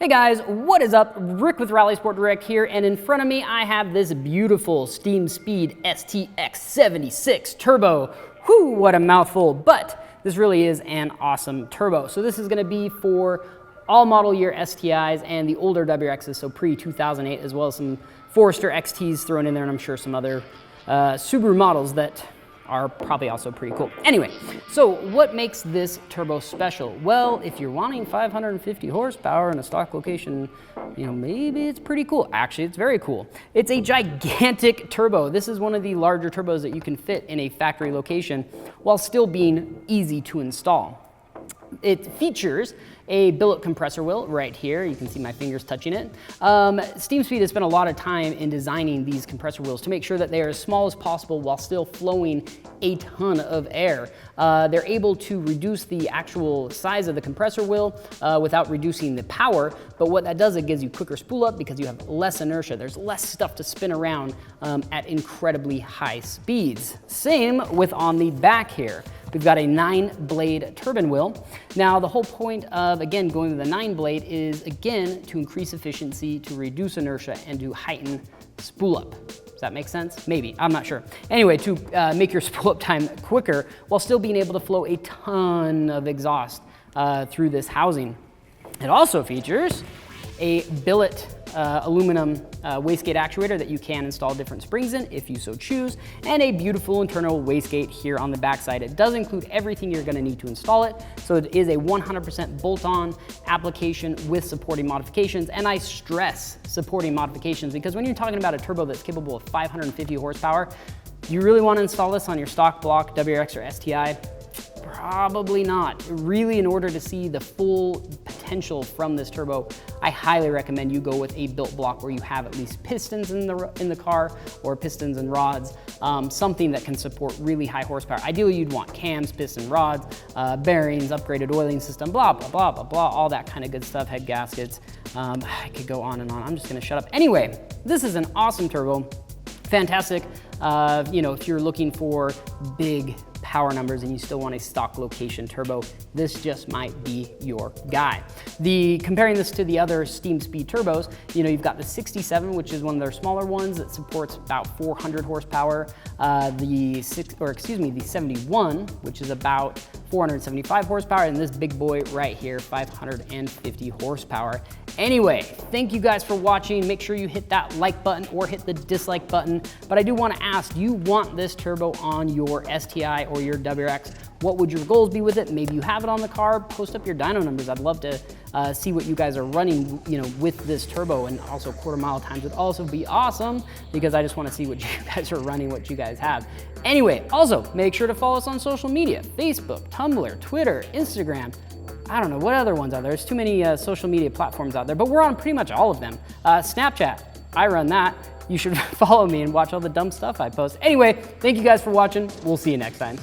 Hey guys, what is up? Rick with RallySport Direct here, and in front of me I have this beautiful SteamSpeed STX 76 turbo. Whew, what a mouthful, but this really is an awesome turbo. So this is gonna be for all model year STIs and the older WRXs, so pre-2008, as well as some Forester XTs thrown in there, and I'm sure some other Subaru models that are probably also pretty cool. Anyway, so what makes this turbo special? Well, if you're wanting 550 horsepower in a stock location, you know, maybe it's pretty cool. Actually, it's very cool. It's a gigantic turbo. This is one of the larger turbos that you can fit in a factory location while still being easy to install. It features a billet compressor wheel right here. You can see my fingers touching it. SteamSpeed has spent a lot of time in designing these compressor wheels to make sure that they are as small as possible while still flowing a ton of air. They're able to reduce the actual size of the compressor wheel without reducing the power, but what that does, it gives you quicker spool up because you have less inertia. There's less stuff to spin around at incredibly high speeds. Same with on the back here. We've got a 9-blade turbine wheel. Now, the whole point of, again, going with a 9-blade is, again, to increase efficiency, to reduce inertia, and to heighten spool up. Does that make sense? Maybe, I'm not sure. Anyway, to make your spool up time quicker while still being able to flow a ton of exhaust through this housing. It also features a billet aluminum wastegate actuator that you can install different springs in if you so choose, and a beautiful internal wastegate here on the backside. It does include everything you're gonna need to install it, so it is a 100% bolt-on application with supporting modifications, and I stress supporting modifications because when you're talking about a turbo that's capable of 550 horsepower, do you really wanna install this on your stock block WRX or STI? Probably not. Really, in order to see the full potential from this turbo, I highly recommend you go with a built block where you have at least pistons in the car, or pistons and rods, something that can support really high horsepower. Ideally, you'd want cams, piston rods, bearings, upgraded oiling system, blah, blah, blah, blah, blah, all that kind of good stuff, head gaskets. I could go on and on. I'm just gonna shut up. Anyway, this is an awesome turbo. Fantastic, you know, if you're looking for big power numbers and you still want a stock location turbo, this just might be your guy. Comparing this to the other SteamSpeed turbos, you know, you've got the 67, which is one of their smaller ones that supports about 400 horsepower. The 71, which is about 475 horsepower, and this big boy right here, 550 horsepower. Anyway, thank you guys for watching. Make sure you hit that like button or hit the dislike button. But I do want to ask, do you want this turbo on your STI or your WRX? What would your goals be with it? Maybe you have it on the car. Post up your dyno numbers. I'd love to see what you guys are running, you know, with this turbo, and also quarter-mile times would also be awesome because I just want to see what you guys are running, what you guys have. Anyway, also make sure to follow us on social media: Facebook, Tumblr, Twitter, Instagram. I don't know what other ones are there. There's too many social media platforms out there, but we're on pretty much all of them. Snapchat, I run that. You should follow me and watch all the dumb stuff I post. Anyway, thank you guys for watching. We'll see you next time.